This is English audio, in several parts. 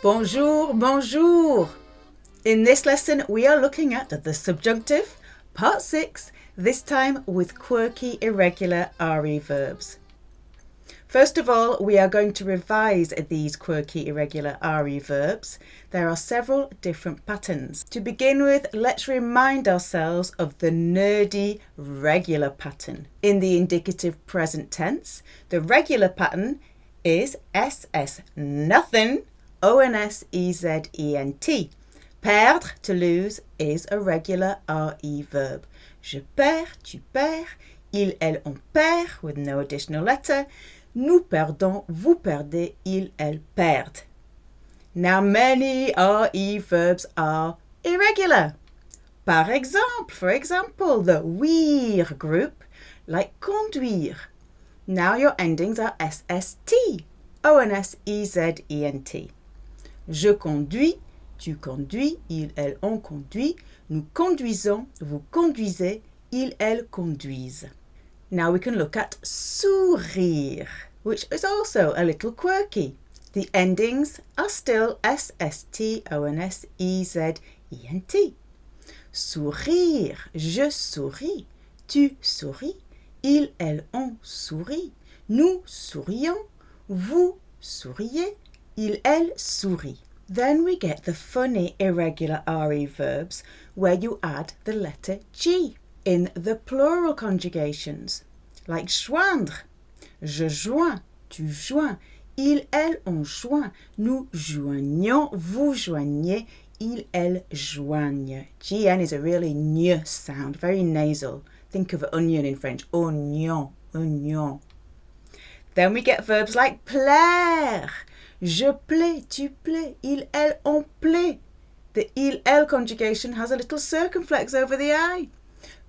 Bonjour, bonjour. In this lesson, we are looking at the subjunctive, part 6, this time with quirky, irregular RE verbs. First of all, we are going to revise these quirky, irregular RE verbs. There are several different patterns. To begin with, let's remind ourselves of the nerdy regular pattern. In the indicative present tense, the regular pattern is SS nothing, ONSEZENT. Perdre, to lose, is a regular RE verb. Je perds, tu perds, il, elle, on perd, with no additional letter. Nous perdons, vous perdez, il, elle perdent. Now many RE verbs are irregular. For example, the we're group, like conduire. Now your endings are SST, ONSEZENT. Je conduis, tu conduis, il, elle, on conduit. Nous conduisons, vous conduisez, ils, elles conduisent. Now we can look at sourire, which is also a little quirky. The endings are still SST, ONSEZENT. Sourire, je souris, tu souris, il, elle, on sourit. Nous sourions, vous souriez, il, elle sourit. Then we get the funny irregular RE verbs where you add the letter G in the plural conjugations, like joindre. Je joins, tu joins, il, elle, on joint. Nous joignons, vous joignez, il, elle joignent. GN is a really ñ sound, very nasal. Think of onion in French, oignon, oignon. Then we get verbs like plaire. Je plais, tu plais, il, elle, on plaît. The il, elle conjugation has a little circumflex over the I.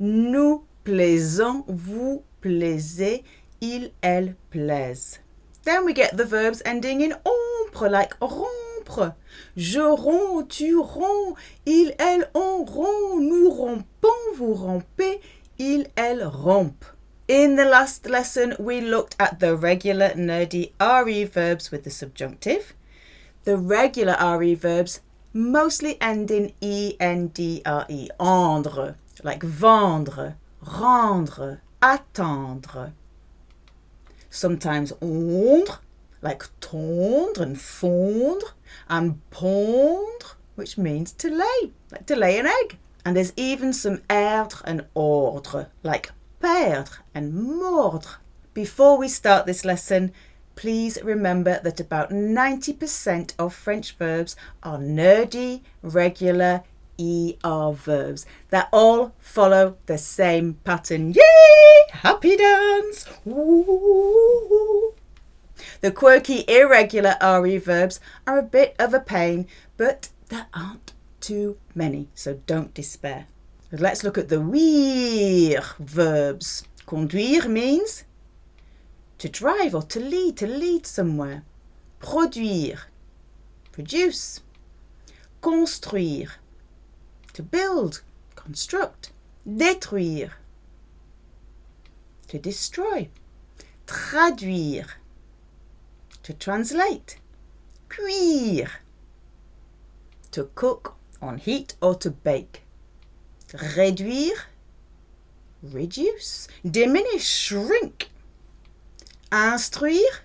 Nous plaisons, vous plaisez, il, elle plaisent. Then we get the verbs ending in ompre, like rompre. Je romps, tu romps, il, elle, on rompt. Nous rompons, vous rompez, il, elle rompent. In the last lesson, we looked at the regular nerdy RE verbs with the subjunctive. The regular RE verbs mostly end in ENDRE, endre, like vendre, rendre, attendre. Sometimes ondre, like tondre and fondre, and pondre, which means to lay, like to lay an egg. And there's even some erdre and ordre, like perdre and mordre. Before we start this lesson, please remember that about 90% of French verbs are nerdy, regular ER verbs that all follow the same pattern. Yay! Happy dance! Ooh. The quirky, irregular RE verbs are a bit of a pain, but there aren't too many, so don't despair. Let's look at the ouïr verbs. Conduire means to drive or to lead somewhere. Produire, produce. Construire, to build, construct. Détruire, to destroy. Traduire, to translate. Cuire, to cook on heat or to bake. Réduire, reduce. Diminish, shrink. Instruire,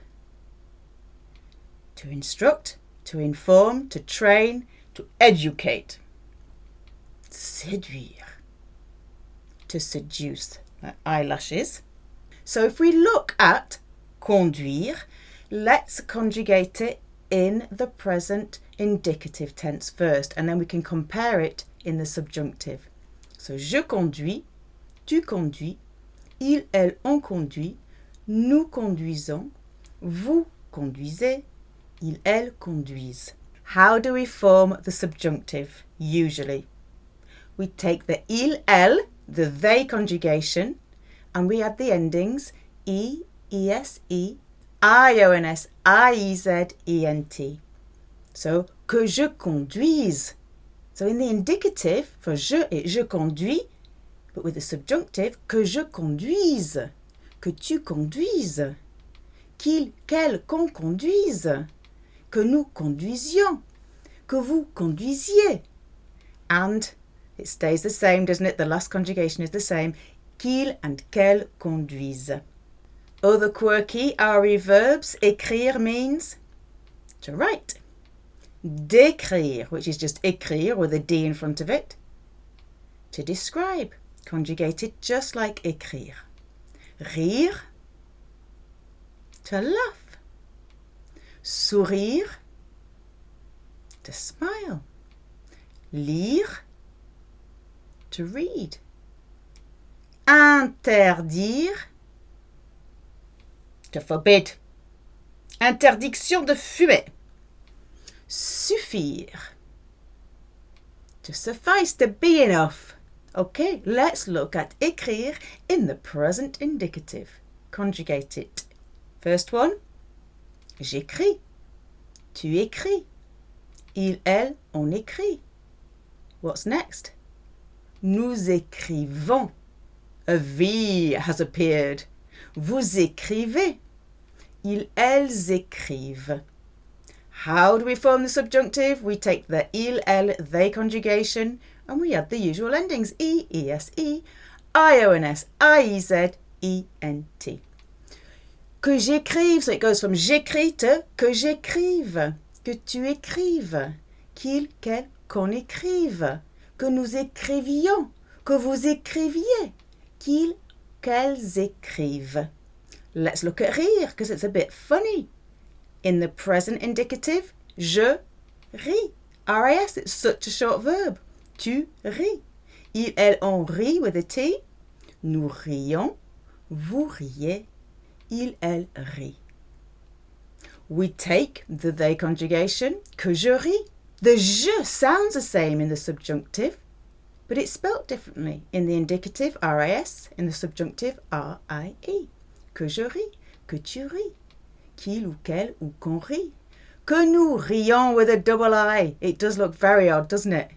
to instruct, to inform, to train, to educate. Séduire, to seduce, like eyelashes. So if we look at conduire, let's conjugate it in the present indicative tense first, and then we can compare it in the subjunctive. So je conduis, tu conduis, il, elle, on conduit, nous conduisons, vous conduisez, il, elle conduisent. How do we form the subjunctive usually? We take the il, elle, the they conjugation, and we add the endings e, es, ions, iez, ent. So, que je conduise. So in the indicative, for je et je conduis, but with the subjunctive, que je conduise, que tu conduises. qu'elle, qu'on conduise, que nous conduisions, que vous conduisiez. And it stays the same, doesn't it? The last conjugation is the same. Qu'il and qu'elle conduisent. Other quirky RE verbs. Écrire means to write. D'écrire, which is just écrire with a D in front of it. To describe, conjugated just like écrire. Rire, to laugh. Sourire, to smile. Lire, to read. Interdire, to forbid. Interdiction de fumer. Suffire, to suffice, to be enough. Okay, let's look at écrire in the present indicative. Conjugate it. First one, j'écris. Tu écris. Il, elle, on écrit. What's next? Nous écrivons. A V has appeared. Vous écrivez. Ils, elles écrivent. How do we form the subjunctive? We take the il, elle, they conjugation and we add the usual endings. E, es, ions, iez, ent. Que j'écrive, so it goes from j'écris to que j'écrive. Que tu écrives. Qu'il, qu'elle, qu'on écrive. Que nous écrivions. Que vous écriviez. Qu'ils, qu'elles écrivent. Let's look at rire, because it's a bit funny. In the present indicative, je ris. RIS, it's such a short verb. Tu ris. Il, elle, on rit with a T. Nous rions. Vous riez. Il, elle rit. We take the they conjugation, que je ris. The je sounds the same in the subjunctive, but it's spelt differently. In the indicative, RIS. In the subjunctive, RIE. Que je ris. Que tu ris. Qu'il ou qu'elle ou qu'on rit. Que nous rions with a double I. It does look very odd, doesn't it?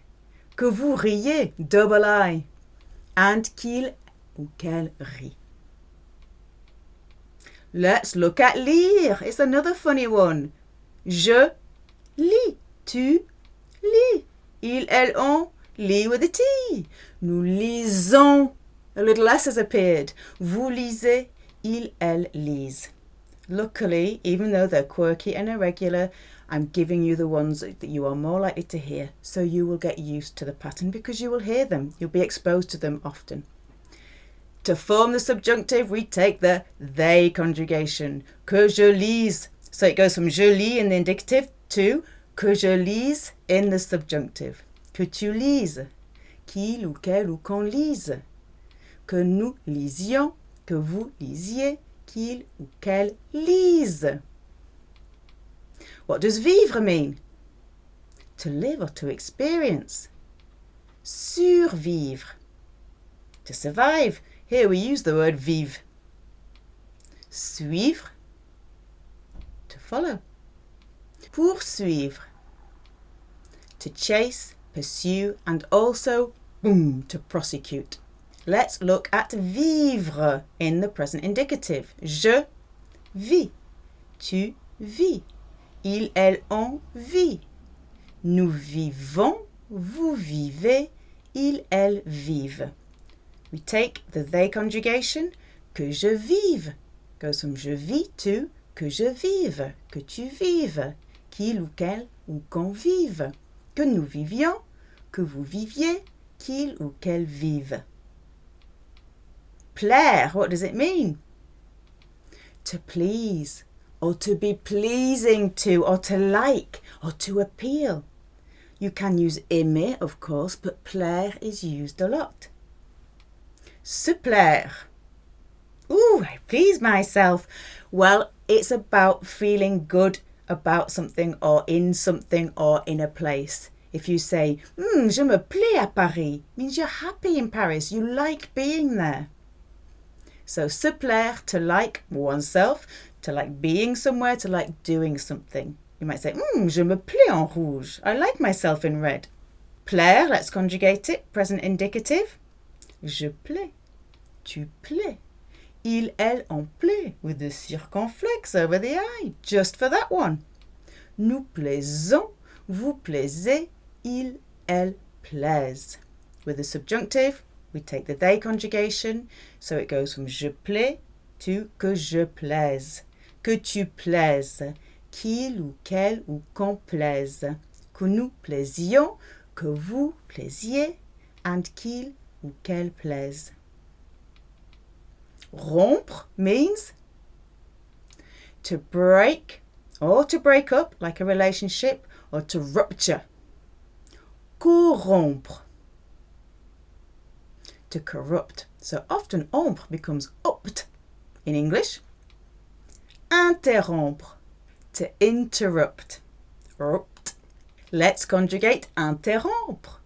Que vous riez, double I. And qu'il ou qu'elle rit. Let's look at lire. It's another funny one. Je lis. Tu lis. Il, elle, on lit with a T. Nous lisons. A little S has appeared. Vous lisez. Il, elle lise. Luckily, even though they're quirky and irregular, I'm giving you the ones that you are more likely to hear, so you will get used to the pattern because you will hear them. You'll be exposed to them often. To form the subjunctive, we take the they conjugation. Que je lise. So it goes from je lis in the indicative to que je lise in the subjunctive. Que tu lises. Qu'il ou qu'elle ou qu'on lise. Que nous lisions. Que vous lisiez. Qu'il ou qu'elle lise. What does vivre mean? To live or to experience. Survivre. To survive. Here we use the word vivre. Suivre. To follow. Poursuivre. To chase, pursue, and also, boom, to prosecute. Let's look at vivre in the present indicative. Je vis. Tu vis. Il, elle, on vit. Nous vivons. Vous vivez. Ils, elles vivent. We take the they conjugation. Que je vive. Goes from je vis to que je vive. Que tu vives. Qu'il ou qu'elle ou qu'on vive. Que nous vivions. Que vous viviez. Qu'il ou qu'elle vive. Plaire, what does it mean? To please, or to be pleasing to, or to like, or to appeal. You can use aimer, of course, but plaire is used a lot. Se plaire. Ooh, I please myself. Well, it's about feeling good about something or in a place. If you say, je me plais à Paris, means you're happy in Paris, you like being there. So se plaire, to like oneself, to like being somewhere, to like doing something. You might say, je me plais en rouge. I like myself in red. Plaire, let's conjugate it. Present indicative. Je plais. Tu plais. Il, elle en plaît with the circonflexe over the I, just for that one. Nous plaisons, vous plaisez, il, elle plaisent. With the subjunctive, we take the they conjugation, so it goes from je plais to que je plaise, que tu plaises, qu'il ou qu'elle ou qu'on plaise, que nous plaisions, que vous plaisiez, and qu'il ou qu'elle plaise. Rompre means to break or to break up, like a relationship, or to rupture. Corrompre, to corrupt. So often rompre becomes opt in English. Interrompre, to interrupt. Rupt. Let's conjugate interrompre.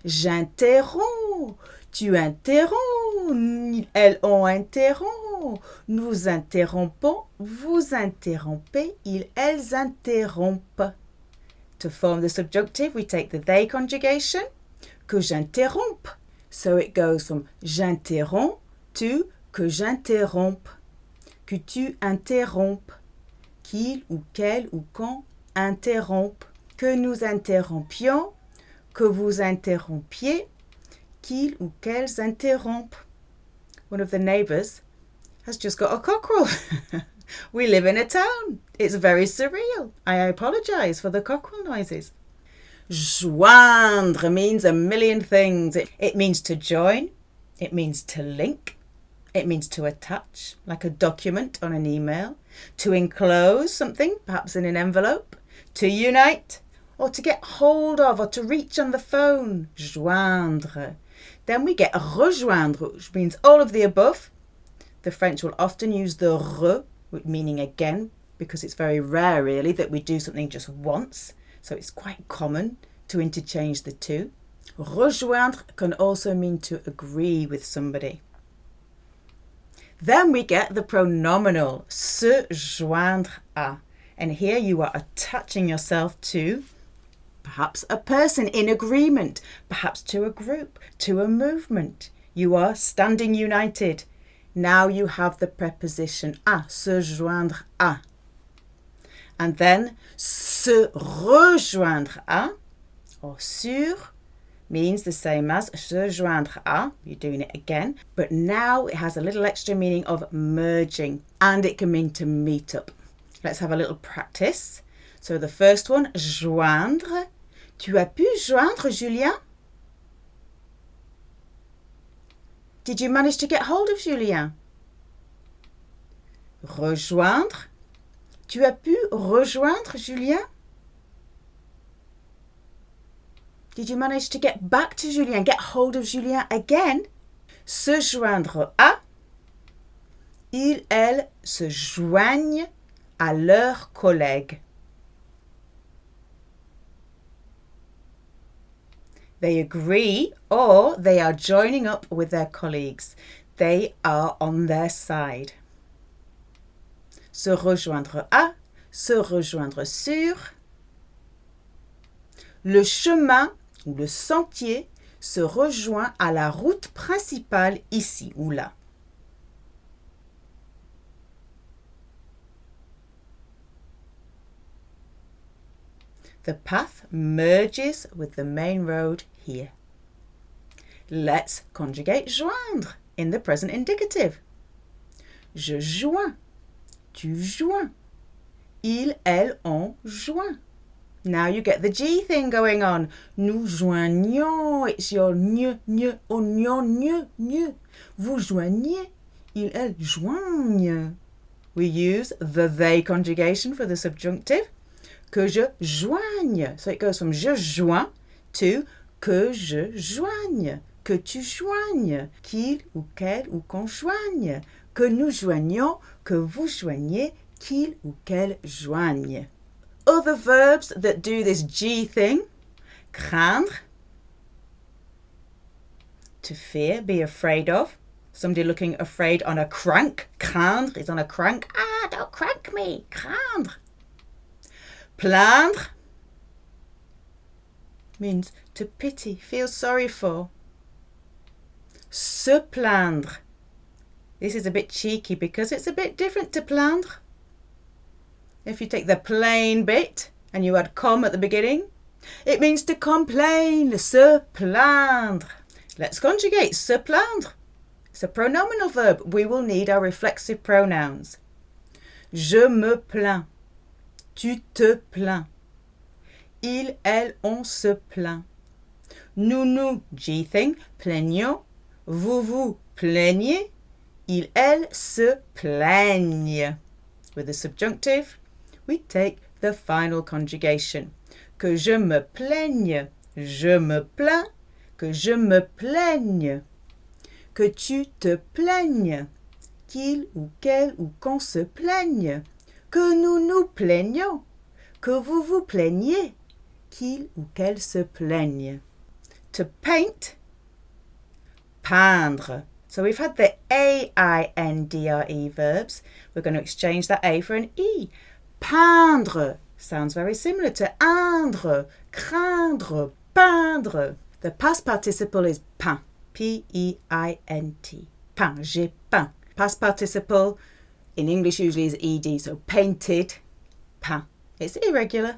J'interromps, tu interromps, elles ont interrompt, nous interrompons, vous interrompez, ils, elles interrompent. To form the subjunctive, we take the they conjugation, que j'interrompe. So it goes from j'interromps to que j'interrompe, que tu interrompes, qu'il ou qu'elle ou qu'on interrompe, que nous interrompions, que vous interrompiez, qu'ils ou qu'elles interrompent. One of the neighbours has just got a cockerel. We live in a town. It's very surreal. I apologise for the cockerel noises. Joindre means a million things. It means to join. It means to link. It means to attach, like a document on an email. To enclose something, perhaps in an envelope. To unite, or to get hold of, or to reach on the phone. Joindre. Then we get rejoindre, which means all of the above. The French will often use the re, meaning again, because it's very rare really that we do something just once. So it's quite common to interchange the two. Rejoindre can also mean to agree with somebody. Then we get the pronominal se joindre à. And here you are attaching yourself to perhaps a person in agreement, perhaps to a group, to a movement. You are standing united. Now you have the preposition à, se joindre à. And then se rejoindre à, or sur, means the same as se joindre à. You're doing it again. But now it has a little extra meaning of merging, and it can mean to meet up. Let's have a little practice. So the first one, joindre. Tu as pu joindre Julien? Did you manage to get hold of Julien? Rejoindre. Tu as pu rejoindre Julien? Did you manage to get back to Julien, get hold of Julien again? Se joindre à. Ils, elles se joignent à leurs collègues. They agree or they are joining up with their colleagues. They are on their side. Se rejoindre à, se rejoindre sur. Le chemin ou le sentier se rejoint à la route principale ici ou là. The path merges with the main road here. Let's conjugate joindre in the present indicative. Je joins. Tu joins. Ils, elles ont joint. Now you get the G thing going on. Nous joignons. It's your gne, oignon, gne. Vous joignez. Ils, elles joignent. We use the they conjugation for the subjunctive. Que je joigne. So it goes from je joins to que je joigne. Que tu joignes. Qu'il ou qu'elle ou qu'on joigne. Que nous joignions. Que vous joignez. Qu'il ou qu'elle joigne. Other verbs that do this G thing. Craindre. To fear, be afraid of. Somebody looking afraid on a crank. Craindre is on a crank. Ah, don't crank me. Craindre. Plaindre means to pity, feel sorry for. Se plaindre This is a bit cheeky because it's a bit different to plaindre. If you take the plain bit and you add comme at the beginning, it means to complain, se plaindre. Let's conjugate se plaindre. It's a pronominal verb. We will need our reflexive pronouns. Je me plains. Tu te plains. Il, elle, on se plaint. Nous, nous, G-thing, plaignons. Vous, vous, plaignez. Il, elle, se plaignent. With the subjunctive, we take the final conjugation. Que je me plaigne, je me plains. Que je me plaigne. Que tu te plaignes. Qu'il ou qu'elle ou qu'on se plaigne. Que nous nous plaignons. Que vous vous plaignez. Qu'il ou qu'elle se plaigne. To paint, peindre. So we've had the A-I-N-D-R-E verbs. We're going to exchange that A for an E. Peindre sounds very similar to indre, craindre, peindre. The past participle is peint, P-E-I-N-T. Peint, j'ai peint. Past participle in English usually is ed, so painted, peint. It's irregular.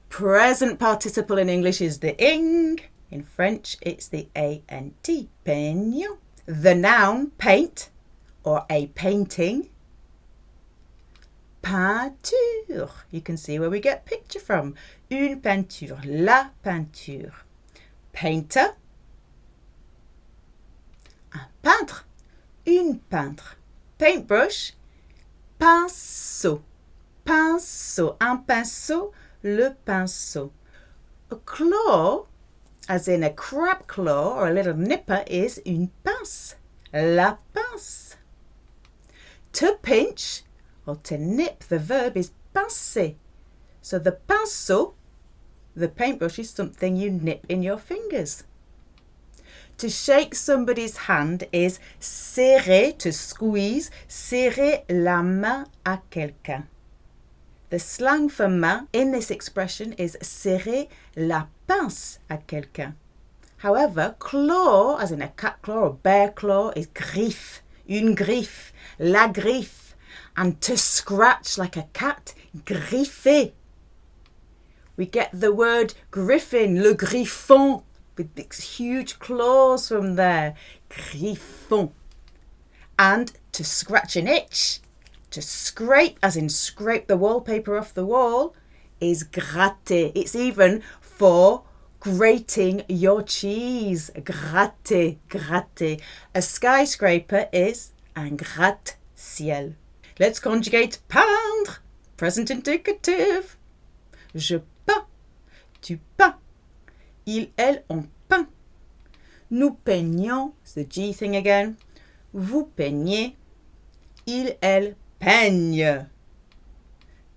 Present participle in English is the ing. In French, it's the A-N-T, peignant. The noun, paint, or a painting. Peinture. You can see where we get picture from. Une peinture, la peinture. Painter. Un peintre. Une peintre. Paintbrush. Pinceau. Pinceau. Un pinceau. Le pinceau. A claw, as in a crab claw or a little nipper, is une pince. La pince. To pinch or to nip, the verb is pincer. So the pinceau, the paintbrush, is something you nip in your fingers. To shake somebody's hand is serrer, to squeeze, serrer la main à quelqu'un. The slang for main in this expression is serrer la pince à quelqu'un. However, claw, as in a cat claw or bear claw, is griffe, une griffe, la griffe. And to scratch like a cat, griffer. We get the word griffin, le griffon, with these huge claws from there, griffon. And to scratch an itch, to scrape, as in scrape the wallpaper off the wall, is gratter. It's even for grating your cheese. Gratter, gratter. A skyscraper is un gratte-ciel. Let's conjugate peindre. Present indicative. Je peins. Tu peins. Il, elle, on peint. Nous peignons. It's the G thing again. Vous peignez. Il, elle, peigne.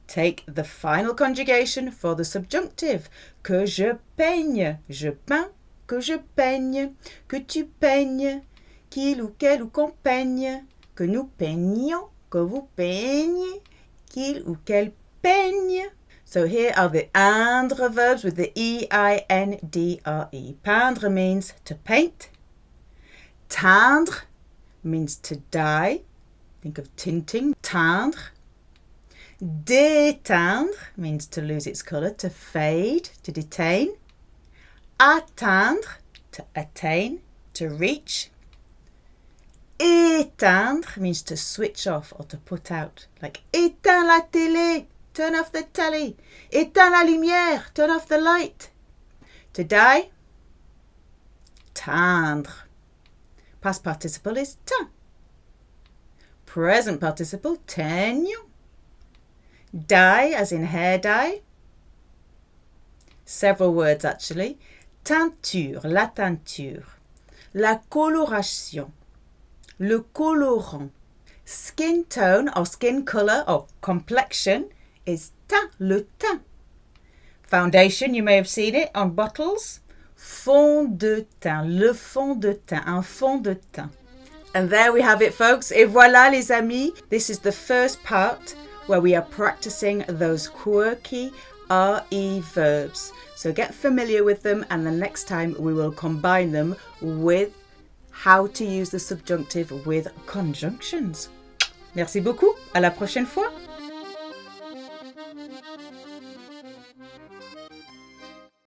Take the final conjugation for the subjunctive. Que je peigne. Je peins. Que je peigne. Que tu peignes. Qu'il ou qu'elle ou qu'on peigne. Que nous peignons. Que vous peignez. Qu'il ou qu'elle peigne. So here are the indre verbs with the E-I-N-D-R-E. Peindre means to paint. Teindre means to dye. Think of tinting. Teindre. Déteindre means to lose its colour, to fade, to detain. Atteindre, to attain, to reach. Éteindre means to switch off or to put out. Like éteins la télé, turn off the telly. Éteins la lumière, turn off the light. To dye. Teindre. Past participle is teint. Present participle, teignons. Dye, as in hair dye. Several words actually. Teinture, la teinture. La coloration, le colorant. Skin tone or skin colour or complexion is teint, le teint. Foundation, you may have seen it on bottles. Fond de teint, le fond de teint, un fond de teint. And there we have it, folks. Et voilà, les amis. This is the first part where we are practicing those quirky RE verbs. So get familiar with them, and the next time we will combine them with how to use the subjunctive with conjunctions. Merci beaucoup, à la prochaine fois.